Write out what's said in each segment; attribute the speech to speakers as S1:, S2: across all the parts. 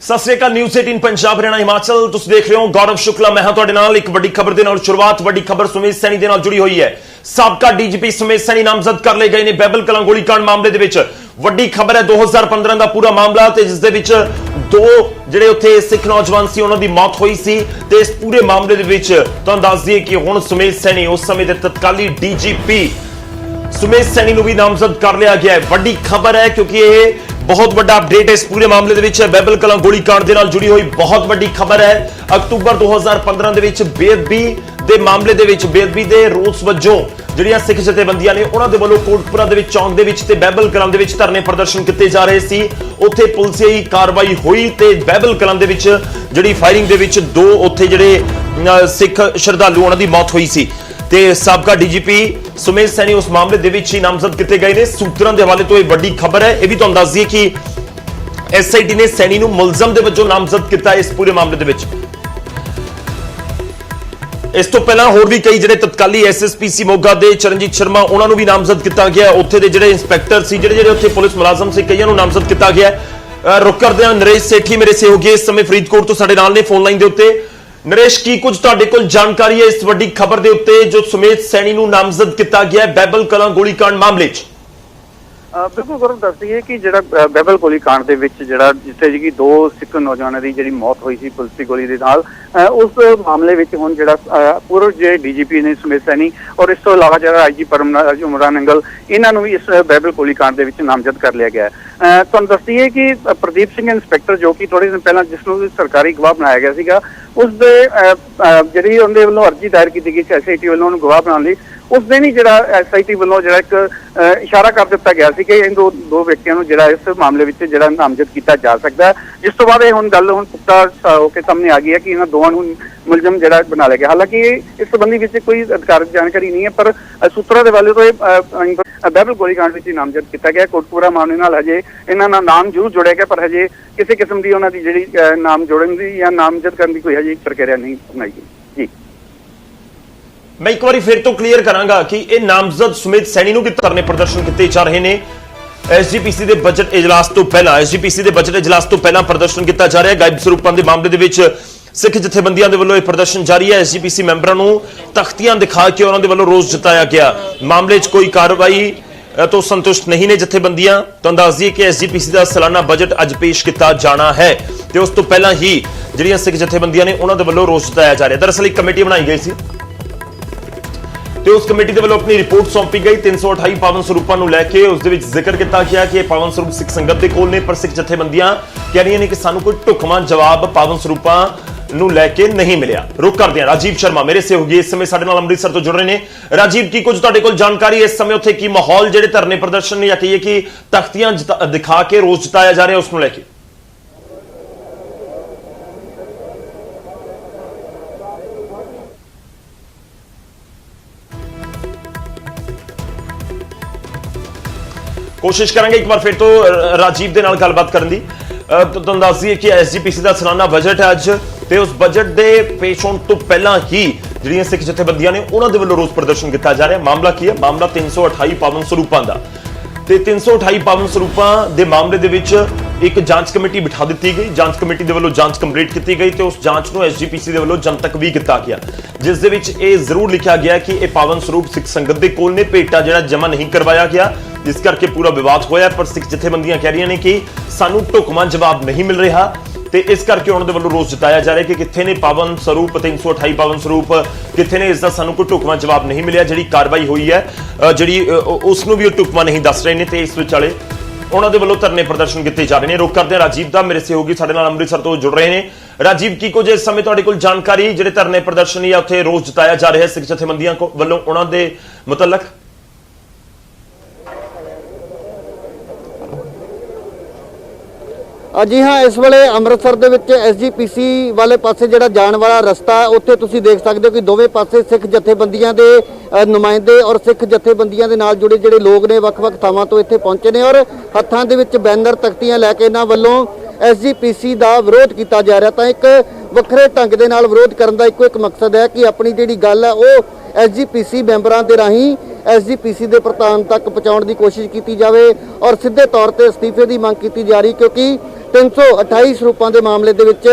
S1: सत श्री अकाल। न्यूज़ 18 पंजाब हरियाणा हिमाचल तुसीं देख रहे हो। गौरव शुक्ला मैं हां तुहाडे नाल। एक वड्डी खबर दे नाल शुरुआत। वड्डी खबर सुमेश सैनी दे नाल जुड़ी हुई है। साबका डीजीपी सुमेश सैनी नामजद कर ले गए ने बैबल कलां गोलीकांड मामले दे विच। वड्डी खबर है 2015 का पूरा मामला ते जिस दे विच दो जिहड़े उत्थे सिख नौजवान सी उन्हां दी मौत हुई सी ते इस पूरे मामले दे विच तुहानूं दस दईए कि हुण सुमेश सैनी उस समय दे तत्काली डीजीपी सुमेश सैनी नूं भी नामजद कर लिया गया है। वड्डी खबर है क्योंकि यह बहुत बड़ा अपडेट है इस पूरे मामले दे विच। बैबल कलां गोलीकांड दे नाल जुड़ी हुई बहुत बड़ी खबर है। अक्तूबर 2015 दे विच बेअदबी दे मामले दे विच बेअदबी दे रोस वजों ਜਿਹੜੀਆਂ ਸਿੱਖ ਜਥੇਬੰਦੀਆਂ ਨੇ ਉਹਨਾਂ ਦੇ ਵੱਲੋਂ ਕੋਟਪੁਰਾ ਦੇ ਵਿੱਚ ਚੌਂਕ ਦੇ ਵਿੱਚ ਤੇ ਬੈਬਲ ਕਲਾਂ ਦੇ ਵਿੱਚ ਧਰਨੇ ਪ੍ਰਦਰਸ਼ਨ ਕੀਤੇ ਜਾ ਰਹੇ ਸੀ। ਉੱਥੇ ਪੁਲਿਸਿਆਈ ਕਾਰਵਾਈ ਹੋਈ ਤੇ ਬੈਬਲ ਕਲਾਂ ਦੇ ਵਿੱਚ ਜਿਹੜੀ ਫਾਇਰਿੰਗ ਦੇ ਵਿੱਚ ਦੋ ਉੱਥੇ ਜਿਹੜੇ ਸਿੱਖ ਸ਼ਰਧਾਲੂ ਉਹਨਾਂ ਦੀ ਮੌਤ ਹੋਈ ਸੀ ਤੇ ਸਾਬਕਾ ਡੀਜੀਪੀ ਸੁਮੇਸ਼ ਸੈਣੀ ਉਸ ਮਾਮਲੇ ਦੇ ਵਿੱਚ ਹੀ ਨਾਮਜ਼ਦ ਕੀਤੇ ਗਏ ਨੇ। ਸੂਤਰਾਂ ਦੇ ਹਵਾਲੇ ਤੋਂ ਇਹ ਵੱਡੀ ਖਬਰ ਹੈ। ਇਹ ਵੀ ਤੁਹਾਨੂੰ ਦੱਸ ਦਈਏ ਕਿ ਐਸਆਈਟੀ ਨੇ ਸੈਣੀ ਨੂੰ ਮੁਲਜ਼ਮ ਦੇ ਵਜੋਂ ਨਾਮਜ਼ਦ ਕੀਤਾ ਇਸ ਪੂਰੇ ਮਾਮਲੇ ਦੇ ਵਿੱਚ। इस तो पहला होर भी कई जिहड़े तत्काली एसएसपीसी मोगा दे चरणजीत शर्मा उन्होंने भी नामजद किया गया। उत्थे दे जिहड़े इंस्पैक्टर सी जिहड़े उत्थे पुलिस मुलाजम से कईयां नूं नामजद किया गया। रुक करदे हां नरेश सेठी मेरे सहयोगी इस समय फरीदकोट तो साडे नाल ने फोन लाइन दे उत्ते। नरेश की कुछ तुहाडे कोल जानकारी है इस वड्डी खबर दे उत्ते जो सुमेश सैनी नूं नामजद किया गया बैबल कलां गोलीकांड मामले च?
S2: बिल्कुल गौरव दस दईए कि जिहड़ा बैबल गोलीकांड दे विच जिहड़ा जिथे जी दो सिख नौजवानों की जिहड़ी मौत हुई सी पुलिस की गोली दे नाल उस मामले विच हुण जिहड़ा पूर्व जे डीजीपी ने सुमेश सैनी और इस तो इलावा जिहड़ा आईजी परमराज उमरान नंगल इन्हां नूं भी इस बैबल गोलीकांड दे विच नामजद कर लिया गया है। तुहानूं दस दईए कि प्रदीप सिंह इंस्पैक्टर जो कि थोड़े दिन पहला जिसनूं सरकारी गवाह बनाया गया सीगा उस दे जिहड़ी उहदे वल्लों अर्जी दायर की गई एसआईटी वल्लों उहनूं गवाह बनाउण लई उस दिन ही जिहड़ा एसआईटी वल्लों जिहड़ा एक इशारा कर दिता गया सी कि इन दो व्यक्तियों को जिहड़ा इस मामले विच जिहड़ा नामजद किया जा सकता है। जिस तो बाद हुण गल हुण पुख्ता होकर सामने आ गई है कि इन्हां दोवां नूं मुलजम जिहड़ा बना लिया गया। हालांकि इस संबंधी विच कोई अधिकारिक जानकारी नहीं है पर सूत्रों के हवाले तो बैबल गोलीकांड विच नामजद किया गया। कोटपुरा मामले नाल हजे इन्हां दा नाम जरूर जोड़िया गया पर हजे किसी किस्म की उन्हां दी जिहड़ी नाम जोड़न दी या नामजद करने की कोई हजे प्रक्रिया नहीं बनाई गई। जी
S1: मैं एक बार फिर तो क्लीयर करांगा कि यह नामजद सुमेश सैनी नूं कि धरने प्रदर्शन किए जा रहे हैं एसजीपीसी के बजट इजलास तो पहला एसजीपीसी के बजट इजलास तो पहला प्रदर्शन किया जा रहा है। गायब स्वरूपों के मामले के सिख जथेबंदियों के वालों प्रदर्शन जारी है। एसजीपीसी मैंबरों को तख्तियां दिखा के उन्होंने वालों रोस जताया गया। मामले च कोई कार्रवाई तो संतुष्ट नहीं ने जथेबंदियां। तो दस दिए कि एसजीपीसी का सालाना बजट अज पेश किया जाना है तो उस तो पहला ही जिहड़ियां सिख जथेबंदियां ने उन्होंने वालों रोस जताया जा रहा है। दरअसल एक कमेटी बनाई गई थी तो उस कमेटी के वालों अपनी रिपोर्ट सौंपी गई 328 पावन स्वरूपों को लैके उस जिक्र किया गया कि पावन स्वरूप सिख संगत के कोल ने पर सिख जथेबंदियां कह रही ने कि सानू कोई ढुकवां जवाब पावन स्वरूपों को लैके नहीं मिलिया। रुक करते हैं राजीव शर्मा मेरे सहयोगी इस समय साडे नाल अमृतसर तो जुड़ रहे हैं। राजीव की कुछ तुहाडे कोल जानकारी है इस समय उत्थे की माहौल जिहड़े धरने प्रदर्शन या कहिए कि तख्तियां दिखा के रोस जताया जा रहा है उसको लैके? कोशिश करेंगे एक बार फिर तो राजीव दे नाल गलबात करन दी। तुहानूं दस दईए कि एसजीपीसी का सालाना बजट है अज ते उस बजट के पेश होने तो पहला ही जिहड़ियां सिख जथेबंदियां ने उन्हां दे वल्लों रोस प्रदर्शन किया जा रहा है। मामला की है? मामला 328 पावन स्वरूपों का ते 328 पावन स्वरूपों के मामले दे विच एक जांच कमेटी बिठा दी गई। जांच कमेटी के वालों जांच कंप्लीट की गई तो उस जांच को एसजीपीसी के वालों जनतक भी किया गया जिस दे विच ये जरूर लिखा गया कि यह पावन स्वरूप सिख संगत के कोल ने भेटा जिहड़ा जमा नहीं करवाया गया इस करके पूरा विवाद होया। पर सिख जथेबंदियां कह रही ने कि सानू ढुकवां जवाब नहीं मिल रहा तो इस करके उन्होंने वालों रोस जताया जा रहा है कि कित्थे ने पावन स्वरूप 328 पावन स्वरूप कित्थे ने इसका सानू कोई ढुकवां जवाब नहीं मिलिया। जिहड़ी कार्रवाई हुई है जिहड़ी उसनूं भी ढुकवां नहीं दस रहे हैं तो इस विचाले उन्होंने वालों धरने प्रदर्शन किए जा रहे हैं। रुक करते हैं राजीव का मेरे सहयोगी साडे नाल अमृतसर तो जुड़ रहे हैं। राजीव की कुछ इस समय तुहाडे कोल जानकारी जिहड़े धरने प्रदर्शन या उत्थे रोस जताया जा रहा है सिख जथेबंदियां वालों उन्हां दे मुतलक?
S3: जी हाँ इस वेले अमृतसर दे विच एसजीपीसी वाले पासे जिहड़ा जाण वाला रस्ता उत्थे तुसीं देख सकते हो कि दोवें पासे सिख जथेबंदियां दे नुमाइंदे और सिख जथेबंदियां दे नाल जुड़े जिहड़े लोग ने वख-वख थावां तो इत्थे पहुंचे ने और हत्थां दे विच बैनर तख्तियां लैके इन्हां वल्लों एसजीपीसी का विरोध किया जा रहा। तो एक वखरे ढंग दे नाल विरोध करन दा इक्को एक मकसद है कि अपनी जिहड़ी गल है वो एसजीपीसी मैंबरां दे राहीं एसजीपीसी के प्रधान तक पहुँचाने की कोशिश की जाए और सीधे तौर पर अस्तीफे की मांग की जा रही क्योंकि 328 ਸਰੂਪਾਂ ਦੇ ਮਾਮਲੇ ਦੇ ਵਿੱਚ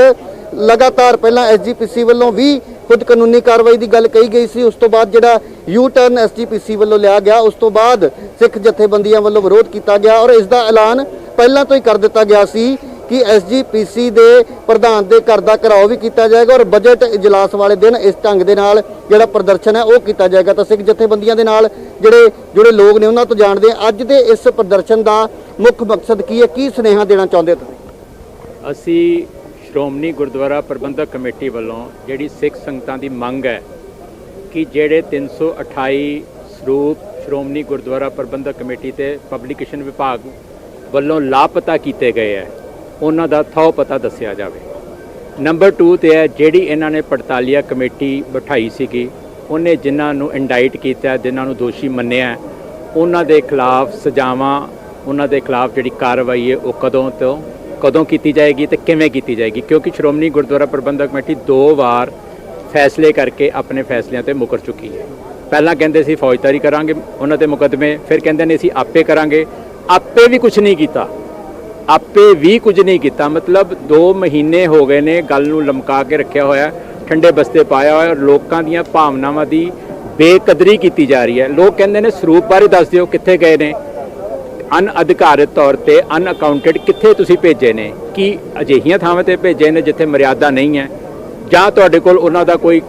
S3: ਲਗਾਤਾਰ ਪਹਿਲਾਂ ਐਸਜੀਪੀਸੀ ਵੱਲੋਂ ਵੀ ਖੁਦ ਕਾਨੂੰਨੀ ਕਾਰਵਾਈ ਦੀ ਗੱਲ ਕਹੀ ਗਈ ਸੀ। ਉਸ ਤੋਂ ਬਾਅਦ ਜਿਹੜਾ ਯੂ ਟਰਨ ਐਸਜੀਪੀਸੀ ਵੱਲੋਂ ਲਿਆ ਗਿਆ, ਉਸ ਤੋਂ ਬਾਅਦ ਸਿੱਖ ਜਥੇਬੰਦੀਆਂ ਵੱਲੋਂ ਵਿਰੋਧ ਕੀਤਾ ਗਿਆ ਔਰ ਇਸ ਦਾ ਐਲਾਨ ਪਹਿਲਾਂ ਤੋਂ ਹੀ ਕਰ ਦਿੱਤਾ ਗਿਆ ਸੀ ਕਿ ਐਸਜੀਪੀਸੀ ਦੇ ਪ੍ਰਧਾਨ ਦੇ ਘਰ ਦਾ ਘਿਰਾਓ ਵੀ ਕੀਤਾ ਜਾਏਗਾ ਔਰ ਬਜਟ ਇਜਲਾਸ ਵਾਲੇ ਦਿਨ ਇਸ ਢੰਗ ਦੇ ਨਾਲ ਜਿਹੜਾ ਪ੍ਰਦਰਸ਼ਨ ਹੈ ਉਹ ਕੀਤਾ ਜਾਏਗਾ। ਤਾਂ ਸਿੱਖ ਜਥੇਬੰਦੀਆਂ ਦੇ ਨਾਲ ਜਿਹੜੇ ਲੋਕ ਨੇ ਉਹਨਾਂ ਤੋਂ ਜਾਣਦੇ ਹਾਂ ਅੱਜ ਦੇ ਇਸ ਪ੍ਰਦਰਸ਼ਨ ਦਾ ਮੁੱਖ ਮਕਸਦ ਕੀ ਹੈ, ਕੀ ਸੁਨੇਹਾ ਦੇਣਾ ਚਾਹੁੰਦੇ ਤੁਸੀਂ?
S4: ਅਸੀਂ ਸ਼੍ਰੋਮਣੀ ਗੁਰਦੁਆਰਾ ਪ੍ਰਬੰਧਕ ਕਮੇਟੀ ਵੱਲੋਂ ਜਿਹੜੀ ਸਿੱਖ ਸੰਗਤਾਂ ਦੀ ਮੰਗ ਹੈ ਕਿ ਜਿਹੜੇ 328 ਸਰੂਪ ਸ਼੍ਰੋਮਣੀ ਗੁਰਦੁਆਰਾ ਪ੍ਰਬੰਧਕ ਕਮੇਟੀ ਤੇ ਪਬਲਿਕੇਸ਼ਨ ਵਿਭਾਗ ਵੱਲੋਂ ਲਾਪਤਾ ਕੀਤੇ ਗਏ ਹੈ ਉਹਨਾਂ ਦਾ ਥਹੁ ਪਤਾ ਦੱਸਿਆ ਜਾਵੇ। ਨੰਬਰ 2 ਤੇ ਹੈ ਜਿਹੜੀ ਇਹਨਾਂ ਨੇ ਪੜਤਾਲੀਆ ਕਮੇਟੀ ਬਿਠਾਈ ਸੀਗੀ, ਉਹਨੇ ਜਿਨ੍ਹਾਂ ਨੂੰ ਇੰਡਾਈਟ ਕੀਤਾ, ਜਿਨ੍ਹਾਂ ਨੂੰ ਦੋਸ਼ੀ ਮੰਨਿਆ, ਉਹਨਾਂ ਦੇ ਖਿਲਾਫ ਸਜ਼ਾਵਾਂ, ਉਹਨਾਂ ਦੇ ਖਿਲਾਫ ਜਿਹੜੀ ਕਾਰਵਾਈ ਹੈ ਉਹ ਕਦੋਂ ਕੀਤੀ ਜਾਏਗੀ ਤੇ ਕਿਵੇਂ ਕੀਤੀ ਜਾਏਗੀ, ਕਿਉਂਕਿ ਸ਼੍ਰੋਮਣੀ ਗੁਰਦੁਆਰਾ ਪ੍ਰਬੰਧਕ ਕਮੇਟੀ 2 ਵਾਰ ਫੈਸਲੇ ਕਰਕੇ ਆਪਣੇ ਫੈਸਲਿਆਂ ਤੇ ਮੁਕਰ ਚੁੱਕੀ ਹੈ। ਪਹਿਲਾਂ ਕਹਿੰਦੇ ਸੀ ਫੌਜਦਾਰੀ ਕਰਾਂਗੇ ਉਹਨਾਂ ਦੇ ਮੁਕੱਦਮੇ, ਫਿਰ ਕਹਿੰਦੇ ਨੇ ਅਸੀਂ ਆਪੇ ਕਰਾਂਗੇ, ਆਪੇ ਵੀ ਕੁਝ ਨਹੀਂ ਕੀਤਾ। ਮਤਲਬ 2 ਮਹੀਨੇ ਹੋ ਗਏ ਨੇ ਗੱਲ ਨੂੰ ਲਮਕਾ ਕੇ ਰੱਖਿਆ ਹੋਇਆ, ਠੰਡੇ ਬਸਤੇ ਪਾਇਆ ਹੋਇਆ, ਲੋਕਾਂ ਦੀਆਂ ਭਾਵਨਾਵਾਂ ਦੀ ਬੇਕਦਰੀ ਕੀਤੀ ਜਾ ਰਹੀ ਹੈ। ਲੋਕ ਕਹਿੰਦੇ ਨੇ ਸਰੂਪ ਬਾਰੇ ਦੱਸ ਦਿਓ ਕਿੱਥੇ ਗਏ ਨੇ, ਅਨਅਧਿਕਾਰਿਤ ਤੌਰ ਤੇ ਅਨਅਕਾਊਂਟਡ ਕਿੱਥੇ ਤੁਸੀਂ ਭੇਜੇ ਨੇ, ਕੀ ਅਜਿਹੀਆਂ ਥਾਵਾਂ ਤੇ ਭੇਜੇ ਨੇ ਜਿੱਥੇ ਮਰਿਆਦਾ ਨਹੀਂ ਹੈ, ਜਾਂ ਤੁਹਾਡੇ ਕੋਲ ਉਹਨਾਂ ਦਾ ਕੋਈ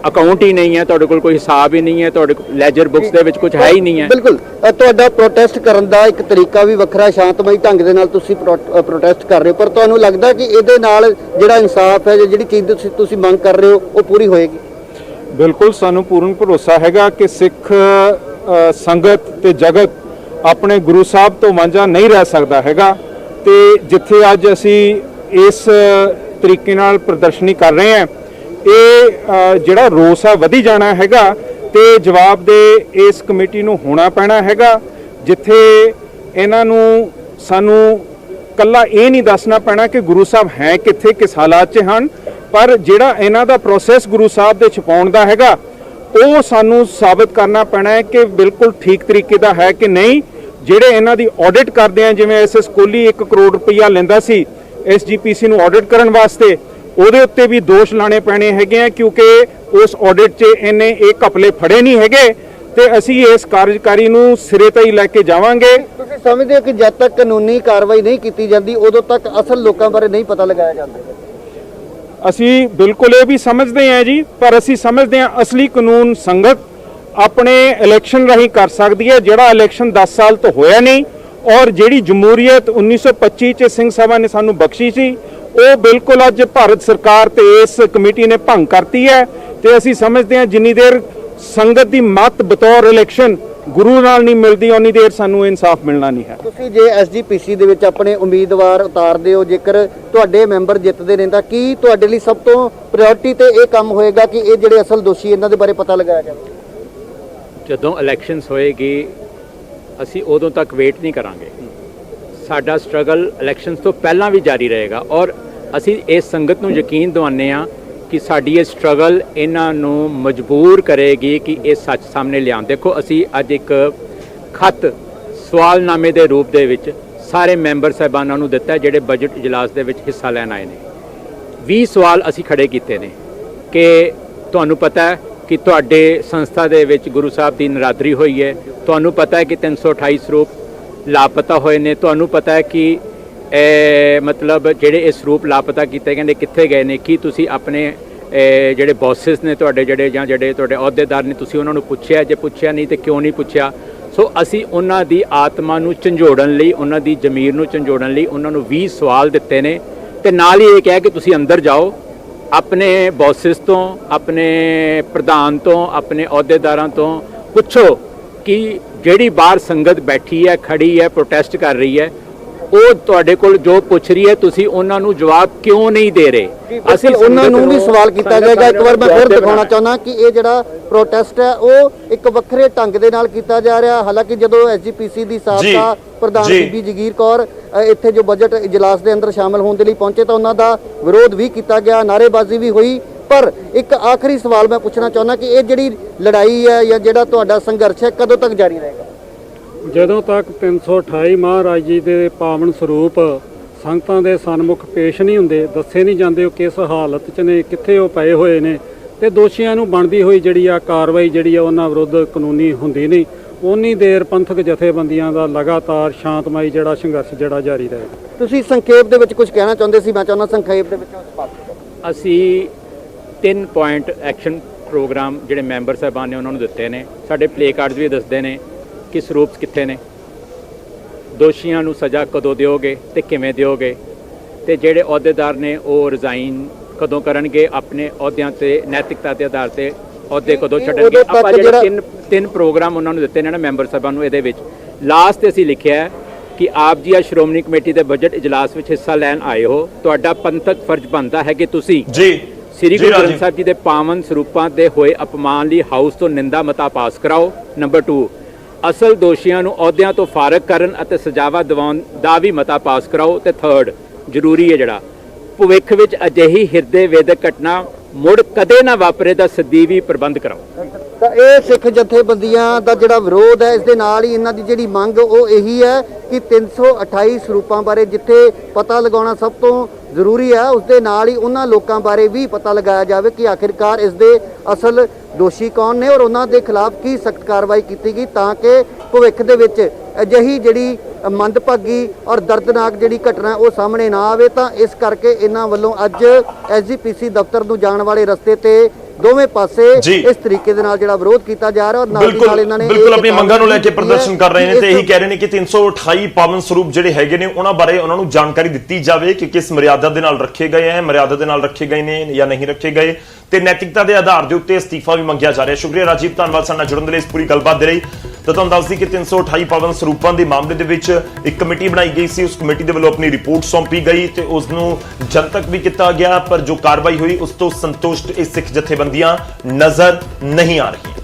S4: ਅਕਾਊਂਟ ਹੀ ਨਹੀਂ ਹੈ, ਤੁਹਾਡੇ ਕੋਲ ਕੋਈ ਹਿਸਾਬ ਹੀ ਨਹੀਂ ਹੈ, ਤੁਹਾਡੇ ਕੋਲ ਲੈਜਰ ਬੁੱਕਸ ਦੇ ਵਿੱਚ ਕੁਝ ਹੈ ਹੀ ਨਹੀਂ ਹੈ।
S3: ਬਿਲਕੁਲ ਤੁਹਾਡਾ ਪ੍ਰੋਟੈਸਟ ਕਰਨ ਦਾ ਇੱਕ ਤਰੀਕਾ ਵੀ ਵੱਖਰਾ, ਸ਼ਾਂਤਮਈ ਢੰਗ ਦੇ ਨਾਲ ਤੁਸੀਂ ਪ੍ਰੋਟੈਸਟ ਕਰ ਰਹੇ ਹੋ, ਪਰ ਤੁਹਾਨੂੰ ਲੱਗਦਾ ਕਿ ਇਹਦੇ ਨਾਲ ਜਿਹੜਾ ਇਨਸਾਫ ਹੈ, ਜਿਹੜੀ ਚੀਜ਼ ਤੁਸੀਂ ਮੰਗ ਕਰ ਰਹੇ ਹੋ ਉਹ ਪੂਰੀ ਹੋਏਗੀ?
S5: ਬਿਲਕੁਲ, ਸਾਨੂੰ ਪੂਰਨ ਭਰੋਸਾ ਹੈਗਾ ਕਿ ਸਿੱਖ ਸੰਗਤ ਤੇ ਜਗਤ ਆਪਣੇ ਗੁਰੂ ਸਾਹਿਬ ਤੋਂ ਵਾਂਝਾ ਨਹੀਂ ਰਹਿ ਸਕਦਾ ਹੈਗਾ। ਤੇ ਜਿੱਥੇ ਅੱਜ ਅਸੀਂ ਇਸ ਤਰੀਕੇ ਨਾਲ ਪ੍ਰਦਰਸ਼ਨੀ ਕਰ ਰਹੇ ਹਾਂ, ਇਹ ਜਿਹੜਾ ਰੋਸ ਹੈ ਵਧੀ ਜਾਣਾ ਹੈਗਾ ਤੇ ਜਵਾਬ ਦੇ ਇਸ ਕਮੇਟੀ ਨੂੰ ਹੋਣਾ ਪੈਣਾ ਹੈਗਾ, ਜਿੱਥੇ ਇਹਨਾਂ ਨੂੰ ਸਾਨੂੰ ਕੱਲਾ ਇਹ ਨਹੀਂ ਦੱਸਣਾ ਪੈਣਾ ਕਿ ਗੁਰੂ ਸਾਹਿਬ ਹੈ ਕਿੱਥੇ, ਕਿਸ ਹਾਲਾਤ 'ਚ ਹਨ, ਪਰ ਜਿਹੜਾ ਇਹਨਾਂ ਦਾ ਪ੍ਰੋਸੈਸ ਗੁਰੂ ਸਾਹਿਬ ਦੇ ਛਪਾਉਣ ਦਾ ਹੈਗਾ ਉਹ ਸਾਨੂੰ ਸਾਬਤ ਕਰਨਾ ਪੈਣਾ ਹੈ ਕਿ ਬਿਲਕੁਲ ਠੀਕ ਤਰੀਕੇ ਦਾ ਹੈ ਕਿ ਨਹੀਂ। ਜਿਹੜੇ ਇਹਨਾਂ ਦੀ ਆਡਿਟ ਕਰਦੇ ਆ, ਜਿਵੇਂ ਐਸਐਸ ਕੋਹਲੀ 1 ਕਰੋੜ ਰੁਪਈਆ ਲੈਂਦਾ ਸੀ ਐਸਜੀਪੀਸੀ ਨੂੰ ਆਡਿਟ ਕਰਨ ਵਾਸਤੇ, ਉਹਦੇ ਉੱਤੇ ਵੀ ਦੋਸ਼ ਲਾਣੇ ਪੈਣੇ ਹੈਗੇ ਆ, ਕਿਉਂਕਿ ਉਸ ਆਡਿਟ 'ਚ ਇਹਨੇ ਇਹ ਘਪਲੇ ਫੜੇ ਨਹੀਂ ਹੈਗੇ। ਤੇ ਅਸੀਂ ਇਸ ਕਾਰਜਕਾਰੀ ਨੂੰ ਸਿਰੇ ਤੇ ਹੀ ਲੈ ਕੇ ਜਾਵਾਂਗੇ।
S3: ਤੁਸੀਂ ਸਮਝਦੇ ਹੋ ਕਿ ਜਦ ਤੱਕ ਕਾਨੂੰਨੀ ਕਾਰਵਾਈ ਨਹੀਂ ਕੀਤੀ ਜਾਂਦੀ ਉਦੋਂ ਤੱਕ ਅਸਲ ਲੋਕਾਂ ਬਾਰੇ ਨਹੀਂ ਪਤਾ ਲਗਾਇਆ ਜਾਂਦਾ?
S5: ਅਸੀਂ ਬਿਲਕੁਲ ਇਹ ਵੀ ਸਮਝਦੇ ਹਾਂ ਜੀ, ਪਰ ਅਸੀਂ ਸਮਝਦੇ ਹਾਂ ਅਸਲੀ ਕਾਨੂੰਨ ਸੰਗਤ ਆਪਣੇ ਇਲੈਕਸ਼ਨ ਰਾਹੀਂ ਕਰ ਸਕਦੀ ਹੈ, ਜਿਹੜਾ ਇਲੈਕਸ਼ਨ 10 ਸਾਲ ਤੋਂ ਹੋਇਆ ਨਹੀਂ, ਔਰ ਜਿਹੜੀ ਜਮਹੂਰੀਅਤ 1925 ਚ ਸਿੰਘ ਸਭਾ ਨੇ ਸਾਨੂੰ ਬਖਸ਼ੀ ਸੀ ਉਹ ਬਿਲਕੁਲ ਅੱਜ ਭਾਰਤ ਸਰਕਾਰ ਤੇ ਇਸ ਕਮੇਟੀ ਨੇ ਭੰਗ ਕਰਤੀ ਹੈ। ਤੇ ਅਸੀਂ ਸਮਝਦੇ ਹਾਂ ਜਿੰਨੀ ਦੇਰ ਸੰਗਤ ਦੀ ਮਤ ਬਤੌਰ ਇਲੈਕਸ਼ਨ ਗੁਰੂ ਨਾਲ ਨਹੀਂ ਮਿਲਦੀ ਉਨੀ ਦੇਰ ਸਾਨੂੰ ਇਨਸਾਫ ਮਿਲਣਾ ਨਹੀਂ ਹੈ।
S3: ਤੁਸੀਂ ਜੇ ਐਸਜੀਪੀਸੀ ਦੇ ਵਿੱਚ ਆਪਣੇ ਉਮੀਦਵਾਰ ਉਤਾਰਦੇ ਹੋ, ਜੇਕਰ ਤੁਹਾਡੇ ਮੈਂਬਰ ਜਿੱਤਦੇ ਨੇ ਤਾਂ ਕੀ ਤੁਹਾਡੇ ਲਈ ਸਭ ਤੋਂ ਪ੍ਰਾਇੋਰਟੀ ਤੇ ਇਹ ਕੰਮ ਹੋਏਗਾ ਕਿ ਇਹ ਜਿਹੜੇ ਅਸਲ ਦੋਸ਼ੀ ਇਹਨਾਂ ਦੇ ਬਾਰੇ ਪਤਾ ਲਗਾਇਆ ਜਾਵੇ?
S4: ਜਦੋਂ ਇਲੈਕਸ਼ਨਸ ਹੋਏਗੀ ਅਸੀਂ ਉਦੋਂ ਤੱਕ ਵੇਟ ਨਹੀਂ ਕਰਾਂਗੇ। ਸਾਡਾ ਸਟਰਗਲ ਇਲੈਕਸ਼ਨਸ ਤੋਂ ਪਹਿਲਾਂ ਵੀ ਜਾਰੀ ਰਹੇਗਾ ਔਰ ਅਸੀਂ ਇਸ ਸੰਗਤ ਨੂੰ ਯਕੀਨ ਦਿਵਾਉਂਦੇ ਹਾਂ ਕਿ ਸਾਡੀ ਇਹ ਸਟਰਗਲ ਇਹਨਾਂ ਨੂੰ ਮਜਬੂਰ ਕਰੇਗੀ ਕਿ ਇਹ ਸੱਚ ਸਾਹਮਣੇ ਲਿਆਉਣ। ਦੇਖੋ, ਅਸੀਂ ਅੱਜ ਇੱਕ ਖੱਤ ਸਵਾਲਨਾਮੇ ਦੇ ਰੂਪ ਦੇ ਵਿੱਚ ਸਾਰੇ ਮੈਂਬਰ ਸਾਹਿਬਾਨਾਂ ਨੂੰ ਦਿੱਤਾ ਜਿਹੜੇ ਬਜਟ ਇਜਲਾਸ ਦੇ ਵਿੱਚ ਹਿੱਸਾ ਲੈਣ ਆਏ ਨੇ। 20 ਸਵਾਲ ਅਸੀਂ ਖੜੇ ਕੀਤੇ ਨੇ ਕਿ ਤੁਹਾਨੂੰ ਪਤਾ ਹੈ ਕਿ ਤੁਹਾਡੇ ਸੰਸਥਾ ਦੇ ਵਿੱਚ ਗੁਰੂ ਸਾਹਿਬ ਦੀ ਨਰਾਦਰੀ ਹੋਈ ਹੈ, ਤੁਹਾਨੂੰ ਪਤਾ ਹੈ ਕਿ 328 ਸਰੂਪ ਲਾਪਤਾ ਹੋਏ ਨੇ, ਤੁਹਾਨੂੰ ਪਤਾ ਹੈ ਕਿ ਮਤਲਬ ਜਿਹੜੇ ਇਹ ਸਰੂਪ ਲਾਪਤਾ ਕੀਤੇ ਗਏ ਨੇ ਕਿੱਥੇ ਗਏ ਨੇ, ਕੀ ਤੁਸੀਂ ਆਪਣੇ ਜਿਹੜੇ ਬੌਸਸ ਨੇ ਤੁਹਾਡੇ ਜਿਹੜੇ ਤੁਹਾਡੇ ਅਹੁਦੇਦਾਰ ਨੇ ਤੁਸੀਂ ਉਹਨਾਂ ਨੂੰ ਪੁੱਛਿਆ? ਜੇ ਪੁੱਛਿਆ ਨਹੀਂ ਤੇ ਕਿਉਂ ਨਹੀਂ ਪੁੱਛਿਆ? ਸੋ ਅਸੀਂ ਉਹਨਾਂ ਦੀ ਆਤਮਾ ਨੂੰ ਝੰਜੋੜਨ ਲਈ, ਉਹਨਾਂ ਦੀ ਜ਼ਮੀਰ ਨੂੰ ਝੰਜੋੜਨ ਲਈ ਉਹਨਾਂ ਨੂੰ 20 ਸਵਾਲ ਦਿੱਤੇ ਨੇ ਤੇ ਨਾਲ ਹੀ ਇਹ ਕਿਹਾ ਕਿ ਤੁਸੀਂ ਅੰਦਰ ਜਾਓ, ਆਪਣੇ ਬੌਸਸ ਤੋਂ, ਆਪਣੇ ਪ੍ਰਧਾਨ ਤੋਂ, ਆਪਣੇ ਅਹੁਦੇਦਾਰਾਂ ਤੋਂ ਪੁੱਛੋ ਕਿ ਜਿਹੜੀ ਬਾਹਰ ਸੰਗਤ ਬੈਠੀ ਹੈ, ਖੜੀ ਹੈ, ਪ੍ਰੋਟੈਸਟ ਕਰ ਰਹੀ ਹੈ, ਉਹ ਤੁਹਾਡੇ ਕੋਲ ਜੋ ਪੁੱਛ ਰਹੀ ਹੈ ਤੁਸੀਂ ਉਹਨਾਂ ਨੂੰ ਜਵਾਬ ਕਿਉਂ ਨਹੀਂ ਦੇ ਰਹੇ?
S3: ਅਸੀਂ ਉਹਨਾਂ ਨੂੰ ਵੀ ਸਵਾਲ ਕੀਤਾ ਜਾਏਗਾ। ਇੱਕ ਵਾਰ ਮੈਂ ਫਿਰ ਦਿਖਾਉਣਾ ਚਾਹੁੰਦਾ ਕਿ ਇਹ ਜਿਹੜਾ ਪ੍ਰੋਟੈਸਟ ਹੈ ਉਹ ਇੱਕ ਵੱਖਰੇ ਢੰਗ ਦੇ ਨਾਲ ਕੀਤਾ ਜਾ ਰਿਹਾ। ਹਾਲਾਂਕਿ ਜਦੋਂ ਐਸਜੀਪੀਸੀ ਦੀ ਸਾਬਕਾ ਪ੍ਰਧਾਨ ਬੀਬੀ ਜਗੀਰ ਕੌਰ ਇੱਥੇ ਜੋ ਬਜਟ ਇਜਲਾਸ ਦੇ ਅੰਦਰ ਸ਼ਾਮਲ ਹੋਣ ਦੇ ਲਈ ਪਹੁੰਚੇ ਤਾਂ ਉਹਨਾਂ ਦਾ ਵਿਰੋਧ ਵੀ ਕੀਤਾ ਗਿਆ, ਨਾਅਰੇਬਾਜ਼ੀ ਵੀ ਹੋਈ। ਪਰ ਇੱਕ ਆਖਰੀ ਸਵਾਲ ਮੈਂ ਪੁੱਛਣਾ ਚਾਹੁੰਦਾ ਕਿ ਇਹ ਜਿਹੜੀ ਲੜਾਈ ਹੈ ਜਾਂ ਜਿਹੜਾ ਤੁਹਾਡਾ ਸੰਘਰਸ਼ ਹੈ ਕਦੋਂ ਤੱਕ ਜਾਰੀ ਰਹੇਗਾ?
S6: ਜਦੋਂ ਤੱਕ 328 ਮਹਾਰਾਜ ਜੀ ਦੇ ਪਾਵਨ ਸਰੂਪ ਸੰਗਤਾਂ ਦੇ ਸਨਮੁਖ ਪੇਸ਼ ਨਹੀਂ ਹੁੰਦੇ, ਦੱਸੇ ਨਹੀਂ ਜਾਂਦੇ ਉਹ ਕਿਸ ਹਾਲਤ 'ਚ ਨੇ, ਕਿੱਥੇ ਉਹ ਪਏ ਹੋਏ ਨੇ, ਤੇ ਦੋਸ਼ੀਆਂ ਨੂੰ ਬਣਦੀ ਹੋਈ ਜਿਹੜੀ ਆ ਕਾਰਵਾਈ ਜਿਹੜੀ ਆ ਉਹਨਾਂ ਵਿਰੁੱਧ ਕਾਨੂੰਨੀ ਹੁੰਦੀ ਨਹੀਂ। ਉਨੀ ਦੇਰ ਪੰਥਕ ਜਥੇਬੰਦੀਆਂ ਦਾ ਲਗਾਤਾਰ ਸ਼ਾਂਤਮਈ ਜਿਹੜਾ ਸੰਘਰਸ਼ ਜਿਹੜਾ ਜਾਰੀ ਰਹੇਗਾ।
S3: ਤੁਸੀਂ ਸੰਖੇਪ ਦੇ ਵਿੱਚ ਕੁਝ ਕਹਿਣਾ ਚਾਹੁੰਦੇ ਸੀ, ਮੈਂ ਚਾਹੁੰਦਾ ਸੰਖੇਪ ਦੇ ਵਿੱਚ
S4: ਅਸੀਂ 3 ਪੁਆਇੰਟ ਐਕਸ਼ਨ ਪ੍ਰੋਗਰਾਮ ਜਿਹੜੇ ਮੈਂਬਰ ਸਾਹਿਬਾਨ ਨੇ ਉਹਨਾਂ ਨੂੰ ਦਿੱਤੇ ਨੇ। ਸਾਡੇ ਪਲੇ ਕਾਰਡਸ ਵੀ ਦੱਸਦੇ ਨੇ ਕਿ ਸਰੂਪਸ ਕਿੱਥੇ ਨੇ, ਦੋਸ਼ੀਆਂ ਨੂੰ ਸਜ਼ਾ ਕਦੋਂ ਦਿਓਗੇ ਤੇ ਕਿਵੇਂ ਦਿਓਗੇ, ਤੇ ਜਿਹੜੇ ਅਹੁਦੇਦਾਰ ਨੇ ਉਹ ਰਿਜ਼ਾਈਨ ਕਦੋਂ ਕਰਨਗੇ, ਆਪਣੇ ਅਹੁਦਿਆਂ ਤੇ ਨੈਤਿਕਤਾ ਦੇ ਆਧਾਰ ਤੇ ਅਹੁਦੇ ਕਦੋਂ ਛੱਡਣਗੇ। ਆਪਾਂ ਜਿਹੜੇ ਤਿੰਨ ਪ੍ਰੋਗਰਾਮ ਉਹਨਾਂ ਨੂੰ ਦਿੱਤੇ ਨੇ ਨਾ ਮੈਂਬਰ ਸਾਹਿਬਾਨ ਨੂੰ, ਇਹਦੇ ਵਿੱਚ ਲਾਸਟ ਤੇ ਅਸੀਂ ਲਿਖਿਆ ਹੈ ਕਿ ਆਪ ਜੀ ਆ ਸ਼੍ਰੋਮਣੀ ਕਮੇਟੀ ਦੇ ਬਜਟ ਇਜਲਾਸ ਵਿੱਚ ਹਿੱਸਾ ਲੈਣ ਆਏ ਹੋ, ਤੁਹਾਡਾ ਪੰਥਕ ਫਰਜ਼ ਬਣਦਾ ਹੈ ਕਿ ਤੁਸੀਂ ਸ੍ਰੀ ਗੁਰੂ ਗ੍ਰੰਥ ਸਾਹਿਬ ਜੀ ਦੇ ਪਾਵਨ ਸਰੂਪਾਂ ਦੇ ਹੋਏ ਅਪਮਾਨ ਲਈ ਹਾਊਸ ਤੋਂ ਨਿੰਦਾ ਮਤਾ ਪਾਸ ਕਰਾਓ। ਨੰਬਰ 2, ਅਸਲ ਦੋਸ਼ੀਆਂ ਨੂੰ ਅਹੁਦਿਆਂ ਤੋਂ ਫਾਰਗ ਕਰਨ ਅਤੇ ਸਜ਼ਾਵਾਂ ਦਿਵਾਉਣ ਦਾ ਵੀ ਮਤਾ ਪਾਸ ਕਰਾਓ। ਤੇ 3rd ਜ਼ਰੂਰੀ ਹੈ ਜਿਹੜਾ, ਭਵਿੱਖ ਵਿੱਚ ਅਜਿਹੀ ਹਿਰਦੇ ਵੇਦਕ ਘਟਨਾ ਮੁੜ ਕਦੇ ਨਾ ਵਾਪਰੇ ਦਾ ਸਦੀਵੀ ਪ੍ਰਬੰਧ ਕਰਾਓ।
S3: ਤਾਂ ਇਹ ਸਿੱਖ ਜਥੇਬੰਦੀਆਂ ਦਾ ਜਿਹੜਾ ਵਿਰੋਧ ਹੈ, ਇਸ ਦੇ ਨਾਲ ਹੀ ਇਹਨਾਂ ਦੀ ਜਿਹੜੀ ਮੰਗ ਉਹ ਇਹੀ ਹੈ ਕਿ 328 ਸਰੂਪਾਂ ਬਾਰੇ ਜਿੱਥੇ ਪਤਾ ਲਗਾਉਣਾ ਸਭ ਤੋਂ ਜ਼ਰੂਰੀ ਹੈ, ਉਸ ਦੇ ਨਾਲ ਹੀ ਉਹਨਾਂ ਲੋਕਾਂ ਬਾਰੇ ਵੀ ਪਤਾ ਲਗਾਇਆ ਜਾਵੇ ਕਿ ਆਖਿਰਕਾਰ ਇਸ ਦੇ ਅਸਲ ਦੋਸ਼ੀ ਕੌਣ ਨੇ ਔਰ ਉਹਨਾਂ ਦੇ ਖਿਲਾਫ ਕੀ ਸਖਤ ਕਾਰਵਾਈ ਕੀਤੀ ਗਈ, ਤਾਂ ਕਿ ਭਵਿੱਖ ਦੇ ਵਿੱਚ ਅਜਿਹੀ ਜਿਹੜੀ ਮੰਦਭਾਗੀ ਔਰ ਦਰਦਨਾਕ ਜਿਹੜੀ ਘਟਨਾ ਉਹ ਸਾਹਮਣੇ ਨਾ ਆਵੇ। ਤਾਂ ਇਸ ਕਰਕੇ ਇਹਨਾਂ ਵੱਲੋਂ ਅੱਜ ਐਸਜੀਪੀਸੀ ਦਫ਼ਤਰ ਨੂੰ ਜਾਣ ਵਾਲੇ ਰਸਤੇ ਤੇ ਦੋਵੇਂ ਪਾਸੇ ਇਸ ਤਰੀਕੇ ਦੇ ਨਾਲ ਜਿਹੜਾ ਵਿਰੋਧ ਕੀਤਾ ਜਾ ਰਿਹਾ ਔਰ ਨਾਲ ਦੀ ਨਾਲ ਇਹਨਾਂ ਨੇ
S1: ਬਿਲਕੁਲ ਆਪਣੀ ਮੰਗਾਂ ਨੂੰ ਲੈ ਕੇ ਪ੍ਰਦਰਸ਼ਨ ਕਰ ਰਹੇ ਨੇ ਤੇ ਇਹੀ ਕਹਿ ਰਹੇ ਨੇ ਕਿ 328 ਪਾਵਨ ਸਰੂਪ ਜਿਹੜੇ ਹੈਗੇ ਨੇ ਉਹਨਾਂ ਬਾਰੇ ਉਹਨਾਂ ਨੂੰ ਜਾਣਕਾਰੀ ਦਿੱਤੀ ਜਾਵੇ ਕਿ ਕਿਸ ਮਰਿਆਦਾ ਦੇ ਨਾਲ ਰੱਖੇ ਗਏ ਹੈ, ਮਰਿਆਦਾ ਦੇ ਨਾਲ ਰੱਖੇ ਗਏ ਨੇ ਜਾਂ ਨਹੀਂ ਰੱਖੇ ਗਏ, ਤੇ ਨੈਤਿਕਤਾ ਦੇ ਆਧਾਰ ਦੇ ਉੱਤੇ ਅਸਤੀਫਾ ਵੀ ਮੰਗਿਆ ਜਾ ਰਿਹਾ। ਸ਼ੁਕਰੀਆ ਰਾਜੀਵ, ਧੰਨਵਾਦ ਸਾਡੇ ਨਾਲ ਜੁੜਨ ਦੇ ਲਈ, ਇਸ ਪੂਰੀ ਗੱਲਬਾਤ ਦੇ ਲਈ। ਤਾਂ ਤੁਹਾਨੂੰ ਦੱਸਦੀ ਕਿ 328 ਪਾਵਨ ਸਰੂਪਾਂ ਦੇ ਮਾਮਲੇ ਦੇ ਵਿੱਚ ਇੱਕ ਕਮੇਟੀ ਬਣਾਈ ਗਈ ਸੀ, ਉਸ ਕਮੇਟੀ ਦੇ ਵੱਲੋਂ ਆਪਣੀ ਰਿਪੋਰਟ ਸੌਂਪੀ ਗਈ ਤੇ ਉਸ ਨੂੰ ਜਨਤਕ ਵੀ ਕੀਤਾ ਗਿਆ, ਪਰ ਜੋ ਕਾਰਵਾਈ ਹੋਈ ਉਸ ਤੋਂ ਸੰਤੁਸ਼ਟ ਇਹ ਸਿੱਖ ਜਥੇਬੰਦੀਆਂ ਨਜ਼ਰ ਨਹੀਂ ਆ ਰਹੀਆਂ।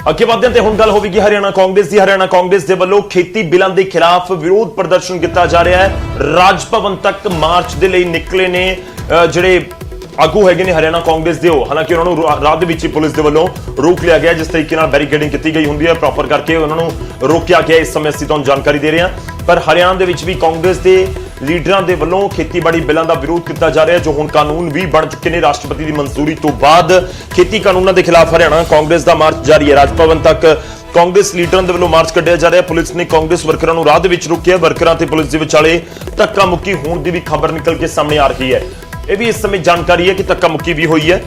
S1: ਅੱਗੇ ਵਧਦੇ ਹਾਂ ਤੇ ਹੁਣ ਗੱਲ ਹੋਵੇਗੀ ਹਰਿਆਣਾ ਕਾਂਗਰਸ ਦੀ। ਹਰਿਆਣਾ ਕਾਂਗਰਸ ਦੇ ਵੱਲੋਂ ਖੇਤੀ ਬਿੱਲਾਂ ਦੇ ਖਿਲਾਫ ਵਿਰੋਧ ਪ੍ਰਦਰਸ਼ਨ ਕੀਤਾ ਜਾ ਰਿਹਾ ਹੈ। ਰਾਜ ਭਵਨ ਤੱਕ ਮਾਰਚ ਦੇ ਲਈ ਨਿਕਲੇ ਨੇ ਜਿਹੜੇ ਆਗੂ ਹੈਗੇ ਨੇ ਹਰਿਆਣਾ ਕਾਂਗਰਸ ਦੇ, ਉਹ ਹਾਲਾਂਕਿ ਉਹਨਾਂ ਨੂੰ ਰਾਹ ਦੇ ਵਿੱਚ ਹੀ ਪੁਲਿਸ ਦੇ ਵੱਲੋਂ ਰੋਕ ਲਿਆ ਗਿਆ। ਜਿਸ ਤਰੀਕੇ ਨਾਲ ਬੈਰੀਕੇਡਿੰਗ ਕੀਤੀ ਗਈ ਹੁੰਦੀ ਹੈ ਪ੍ਰੋਪਰ ਕਰਕੇ ਉਹਨਾਂ ਨੂੰ ਰੋਕਿਆ ਗਿਆ। ਇਸ ਸਮੇਂ ਅਸੀਂ ਤੁਹਾਨੂੰ ਜਾਣਕਾਰੀ ਦੇ ਰਹੇ ਹਾਂ, ਪਰ ਹਰਿਆਣਾ ਦੇ ਵਿੱਚ ਵੀ ਕਾਂਗਰਸ ਦੇ ਲੀਡਰਾਂ ਦੇ ਵੱਲੋਂ ਖੇਤੀਬਾੜੀ ਬਿੱਲਾਂ ਦਾ ਵਿਰੋਧ ਕੀਤਾ ਜਾ ਰਿਹਾ, ਜੋ ਹੁਣ ਕਾਨੂੰਨ ਵੀ ਬਣ ਚੁੱਕੇ ਨੇ। ਰਾਸ਼ਟਰਪਤੀ ਦੀ ਮਨਜ਼ੂਰੀ ਤੋਂ ਬਾਅਦ ਖੇਤੀ ਕਾਨੂੰਨਾਂ ਦੇ ਖਿਲਾਫ ਹਰਿਆਣਾ ਕਾਂਗਰਸ ਦਾ ਮਾਰਚ ਜਾਰੀ ਹੈ। ਰਾਜ ਭਵਨ ਤੱਕ ਕਾਂਗਰਸ ਲੀਡਰਾਂ ਦੇ ਵੱਲੋਂ ਮਾਰਚ ਕੱਢਿਆ ਜਾ ਰਿਹਾ। ਪੁਲਿਸ ਨੇ ਕਾਂਗਰਸ ਵਰਕਰਾਂ ਨੂੰ ਰਾਹ ਦੇ ਵਿੱਚ ਰੋਕਿਆ। ਵਰਕਰਾਂ ਤੇ ਪੁਲਿਸ ਦੇ ਵਿਚਾਲੇ ਧੱਕਾ ਮੁੱਕੀ ਹੋਣ ਦੀ ਵੀ ਖਬਰ ਨਿਕਲ ਕੇ ਸਾਹਮਣੇ ਆ ਰਹੀ ਹੈ। ਇਹ ਵੀ ਇਸ ਸਮੇਂ ਜਾਣਕਾਰੀ ਹੈ ਕਿ ਧੱਕਾ ਮੁੱਕੀ ਵੀ ਹੋਈ ਹੈ।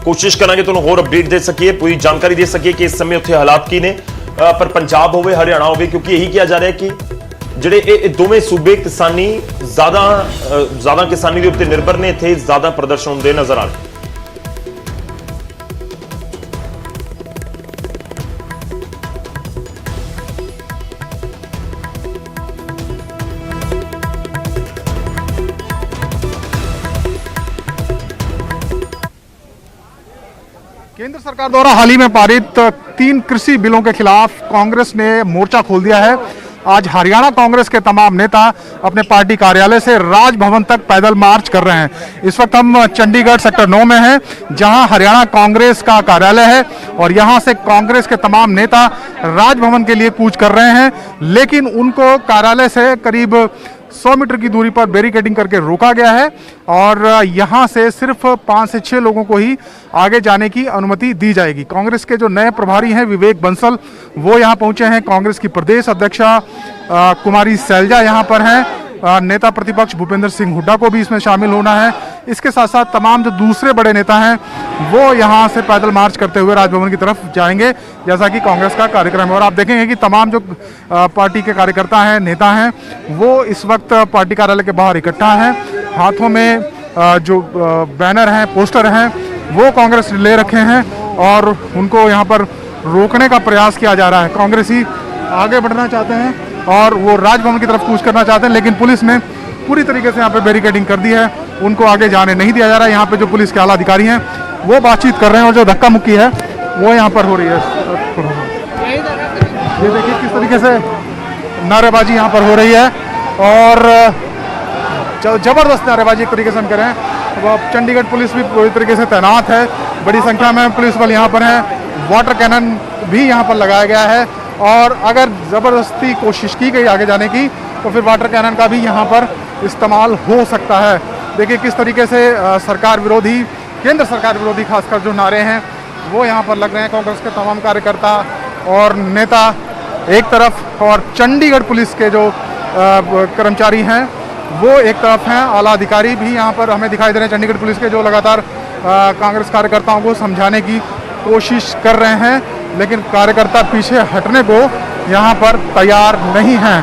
S1: ਕੋਸ਼ਿਸ਼ ਕਰਾਂਗੇ ਤੁਹਾਨੂੰ ਹੋਰ ਅਪਡੇਟ ਦੇ ਸਕੀਏ, ਪੂਰੀ ਜਾਣਕਾਰੀ ਦੇ ਸਕੀਏ ਕਿ ਇਸ ਸਮੇਂ ਉੱਥੇ ਹਾਲਾਤ ਕੀ ਨੇ। ਪਰ ਪੰਜਾਬ ਹੋਵੇ ਹਰਿਆਣਾ ਹੋਵੇ, ਕਿਉਂਕਿ ਇਹੀ ਕਿਹਾ ਜਾ ਰਿਹਾ ਕਿ ਜਿਹੜੇ ਇਹ ਦੋਵੇਂ ਸੂਬੇ ਕਿਸਾਨੀ ਜ਼ਿਆਦਾ ਕਿਸਾਨੀ ਦੇ ਉੱਤੇ ਨਿਰਭਰ ਨੇ, ਇੱਥੇ ਜ਼ਿਆਦਾ ਪ੍ਰਦਰਸ਼ਨ ਹੁੰਦੇ ਨਜ਼ਰ ਆ ਰਹੇ।
S7: केंद्र सरकार द्वारा हाल ही में पारित 3 कृषि बिलों के खिलाफ कांग्रेस ने मोर्चा खोल दिया है। आज हरियाणा कांग्रेस के तमाम नेता अपने पार्टी कार्यालय से राजभवन तक पैदल मार्च कर रहे हैं। इस वक्त हम चंडीगढ़ सेक्टर 9 में हैं, जहां हरियाणा कांग्रेस का कार्यालय है और यहां से कांग्रेस के तमाम नेता राजभवन के लिए कूच कर रहे हैं, लेकिन उनको कार्यालय से करीब 100 मीटर की दूरी पर बैरिकेडिंग करके रोका गया है और यहां से सिर्फ 5 से 6 लोगों को ही आगे जाने की अनुमति दी जाएगी। कांग्रेस के जो नए प्रभारी हैं विवेक बंसल, वो यहां पहुंचे हैं। कांग्रेस की प्रदेश अध्यक्षा कुमारी सैलजा यहां पर हैं। नेता प्रतिपक्ष भूपेंद्र सिंह हुड्डा को भी इसमें शामिल होना है। इसके साथ साथ तमाम जो दूसरे बड़े नेता हैं वो यहां से पैदल मार्च करते हुए राजभवन की तरफ जाएंगे, जैसा कि कांग्रेस का कार्यक्रम है। और आप देखेंगे कि तमाम जो पार्टी के कार्यकर्ता हैं, नेता हैं, वो इस वक्त पार्टी कार्यालय के बाहर इकट्ठा हैं। हाथों में जो बैनर हैं, पोस्टर हैं, वो कांग्रेस ले रखे हैं और उनको यहाँ पर रोकने का प्रयास किया जा रहा है। कांग्रेसी आगे बढ़ना चाहते हैं और वो राजभवन की तरफ कूच करना चाहते हैं, लेकिन पुलिस ने पूरी तरीके से यहाँ पे बैरिकेडिंग कर दी है। उनको आगे जाने नहीं दिया जा रहा है। यहाँ पे जो पुलिस के आला अधिकारी हैं वो बातचीत कर रहे हैं और जो धक्का मुक्की है वो यहाँ पर हो रही है। ये देखिए किस तरीके से नारेबाजी यहाँ पर हो रही है और जबरदस्त नारेबाजी एक तरीके से हम करें। अब चंडीगढ़ पुलिस भी पूरी तरीके से तैनात है, बड़ी संख्या में पुलिस बल यहाँ पर है, वाटर कैनन भी यहाँ पर लगाया गया है और अगर ज़बरदस्ती कोशिश की गई आगे जाने की तो फिर वाटर कैनन का भी यहाँ पर इस्तेमाल हो सकता है। देखिए किस तरीके से सरकार विरोधी, केंद्र सरकार विरोधी खासकर जो नारे हैं वो यहाँ पर लग रहे हैं। कांग्रेस के तमाम कार्यकर्ता और नेता एक तरफ और चंडीगढ़ पुलिस के जो कर्मचारी हैं वो एक तरफ हैं। आला अधिकारी भी यहाँ पर हमें दिखाई दे रहे हैं चंडीगढ़ पुलिस के, जो लगातार कांग्रेस कार्यकर्ताओं को समझाने की कोशिश कर रहे हैं, लेकिन कार्यकर्ता पीछे हटने को यहाँ पर तैयार नहीं हैं।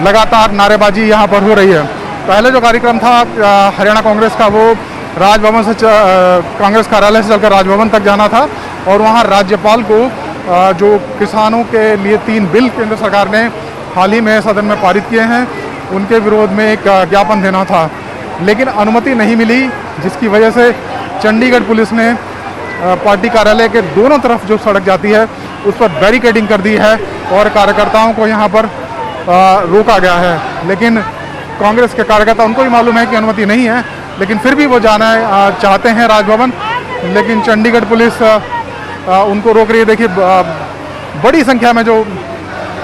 S7: लगातार नारेबाजी यहाँ पर हो रही है। पहले जो कार्यक्रम था हरियाणा कांग्रेस का वो राजभवन से कांग्रेस कार्यालय से चलकर राजभवन तक जाना था और वहाँ राज्यपाल को जो किसानों के लिए 3 बिल केंद्र सरकार ने हाल ही में सदन में पारित किए हैं उनके विरोध में एक ज्ञापन देना था, लेकिन अनुमति नहीं मिली, जिसकी वजह से चंडीगढ़ पुलिस ने पार्टी कार्यालय के दोनों तरफ जो सड़क जाती है उस पर बैरिकेडिंग कर दी है और कार्यकर्ताओं को यहाँ पर रोका गया है। लेकिन कांग्रेस के कार्यकर्ता, उनको भी मालूम है कि अनुमति नहीं है, लेकिन फिर भी वो जाना चाहते हैं राजभवन, लेकिन चंडीगढ़ पुलिस उनको रोक रही है। देखिए बड़ी संख्या में जो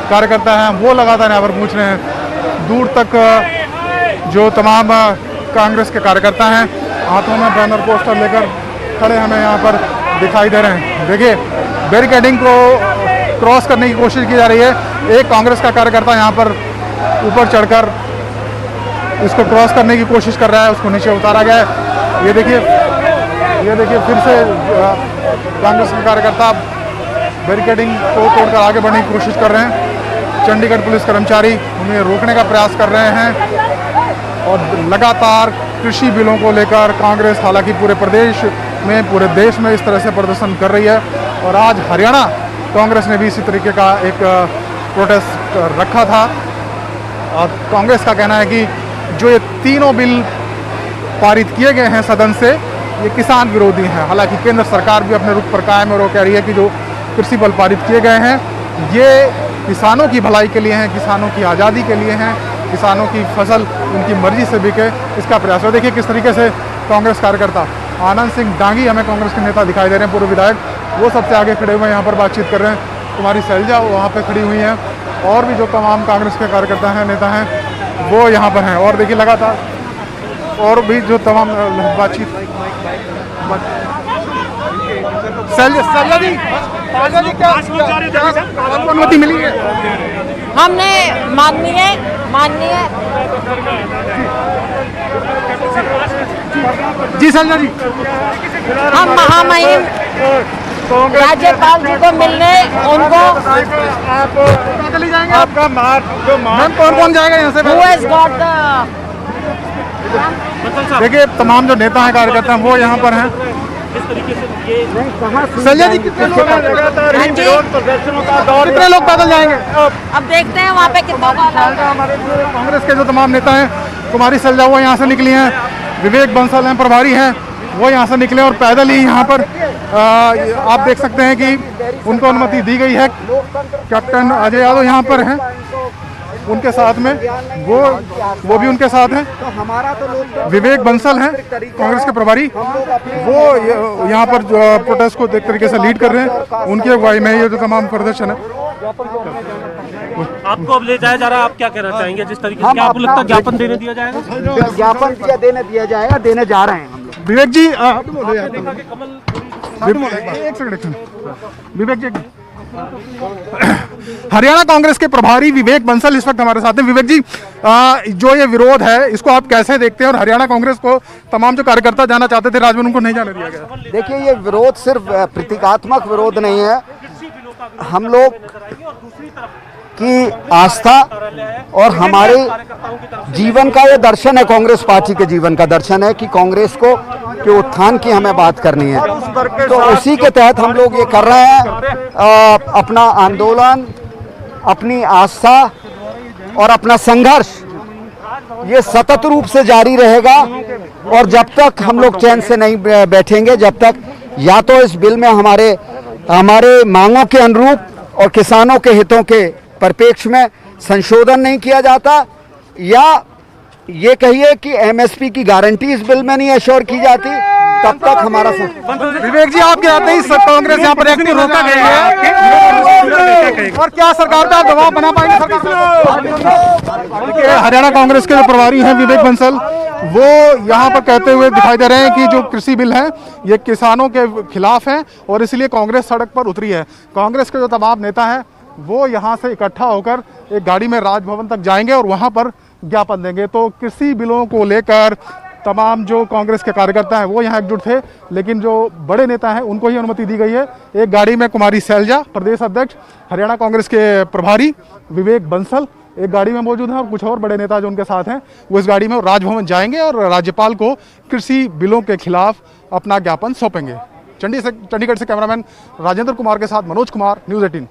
S7: कार्यकर्ता हैं वो लगातार यहाँ पर पूछ रहे हैं। दूर तक जो तमाम कांग्रेस के कार्यकर्ता हैं हाथों में बैनर पोस्टर लेकर खड़े हमें यहाँ पर दिखाई दे रहे हैं। देखिए बैरिकेडिंग को क्रॉस करने की कोशिश की जा रही है। एक कांग्रेस का कार्यकर्ता यहाँ पर ऊपर चढ़कर इसको क्रॉस करने की कोशिश कर रहा है, उसको नीचे उतारा गया है। ये देखिए फिर से कांग्रेस के कार्यकर्ता बैरिकेडिंग को तोड़कर आगे बढ़ने की कोशिश कर रहे हैं। चंडीगढ़ पुलिस कर्मचारी उन्हें रोकने का प्रयास कर रहे हैं और लगातार कृषि बिलों को लेकर कांग्रेस हालांकि पूरे प्रदेश में, पूरे देश में इस तरह से प्रदर्शन कर रही है और आज हरियाणा कांग्रेस ने भी इसी तरीके का एक प्रोटेस्ट रखा था। और कांग्रेस का कहना है कि जो ये तीनों बिल पारित किए गए हैं सदन से, ये किसान विरोधी हैं। हालांकि केंद्र सरकार भी अपने रुख पर कायम है और वो कह रही है कि जो कृषि बिल पारित किए गए हैं ये किसानों की भलाई के लिए हैं, किसानों की आज़ादी के लिए हैं, किसानों की फसल उनकी मर्जी से बिके, इसका प्रयास है। देखिए किस तरीके से कांग्रेस कार्यकर्ता आनंद सिंह डांगी, हमें कांग्रेस के नेता दिखाई दे रहे हैं, पूर्व विधायक, वो सबसे आगे खड़े हुए यहाँ पर बातचीत कर रहे हैं। कुमारी शैलजा वहाँ पर खड़ी हुई हैं और भी जो तमाम कांग्रेस के कार्यकर्ता हैं, नेता हैं, वो यहाँ पर हैं। और देखिए लगातार और भी जो तमाम बातचीत शैलजा जी क्या आपको अनुमति मिली है?
S8: हमने माननीय
S7: जी शैलजा जी,
S8: हम महामहिम राज्यपाल जी को मिलने उनको
S7: चली जाएंगे आपका मैम कौन जाएगा यहाँ से?
S8: who has got the
S7: देखिए तमाम जो नेता हैं, कार्यकर्ता हैं, वो यहाँ पर हैं। शैलजा जी कितने लोग कितने लोग पैदल जाएंगे?
S8: अब देखते हैं वहाँ पे कितना
S7: हमारे कांग्रेस के जो तमाम नेता हैं, कुमारी शैलजा वो यहाँ से निकली हैं, विवेक बंसल हैं प्रभारी हैं, वो यहाँ से निकले और पैदल ही यहाँ पर आप देख सकते हैं कि उनको अनुमति दी गई है। कैप्टन अजय यादव यहाँ पर हैं, उनके साथ में वो भी उनके साथ हैं। विवेक बंसल हैं कांग्रेस के प्रभारी, वो यहाँ पर प्रोटेस्ट को एक तरीके से लीड कर रहे हैं। उनकी अगुवाई में ये जो तमाम प्रदर्शन है
S9: आपको अब ले जाया जा रहा है, आप क्या कहना चाहेंगे? जिस तरीके से आपको लगता है ज्ञापन देने दिया जाएगा?
S3: ज्ञापन दिया जाएगा, देने जा रहे हैं हम लोग।
S7: विवेक जी एक सेकंड, विवेक जी हरियाणा कांग्रेस के प्रभारी विवेक बंसल इस वक्त हमारे साथ हैं। विवेक जी जो ये विरोध है इसको आप कैसे देखते हैं और हरियाणा कांग्रेस को तमाम जो कार्यकर्ता जाना चाहते थे राजभवन उनको नहीं जाने दिया गया?
S3: देखिए ये विरोध सिर्फ प्रतीकात्मक विरोध नहीं है, हम लोग की आस्था और हमारे जीवन का ये दर्शन है, कांग्रेस पार्टी के जीवन का दर्शन है कि कांग्रेस को के उत्थान की हमें बात करनी है। तो उसी के तहत हम लोग ये कर रहे हैं। अपना आंदोलन, अपनी आस्था और अपना संघर्ष ये सतत रूप से जारी रहेगा और जब तक हम लोग चैन से नहीं बैठेंगे, जब तक या तो इस बिल में हमारे मांगों के अनुरूप और किसानों के हितों के परिप्रेक्ष्य में संशोधन नहीं किया जाता, या ये कहिए कि एमएसपी की गारंटी इस बिल में नहीं एश्योर की जाती, तब तक हमारा
S7: विवेक जी, आपके आते ही कांग्रेस यहाँ पर एक्टिव रोका गया है और क्या सरकार का दबाव बना पाएंगे सरकार? हरियाणा कांग्रेस के जो प्रभारी हैं विवेक बंसल, वो यहाँ पर कहते हुए दिखाई दे रहे हैं कि जो कृषि बिल है ये किसानों के खिलाफ है और इसलिए कांग्रेस सड़क पर उतरी है। कांग्रेस के जो तमाम नेता हैं वो यहाँ से इकट्ठा होकर एक गाड़ी में राजभवन तक जाएंगे और वहाँ पर ज्ञापन देंगे। तो कृषि बिलों को लेकर तमाम जो कांग्रेस के कार्यकर्ता हैं वो यहाँ एकजुट थे, लेकिन जो बड़े नेता हैं उनको ही अनुमति दी गई है। एक गाड़ी में कुमारी शैलजा, प्रदेश अध्यक्ष, हरियाणा कांग्रेस के प्रभारी विवेक बंसल एक गाड़ी में मौजूद हैं और कुछ और बड़े नेता जो उनके साथ हैं वो इस गाड़ी में राजभवन जाएंगे और राज्यपाल को कृषि बिलों के खिलाफ अपना ज्ञापन सौंपेंगे। चंडीगढ़ से कैमरामैन राजेंद्र कुमार के साथ मनोज कुमार, न्यूज़ 18।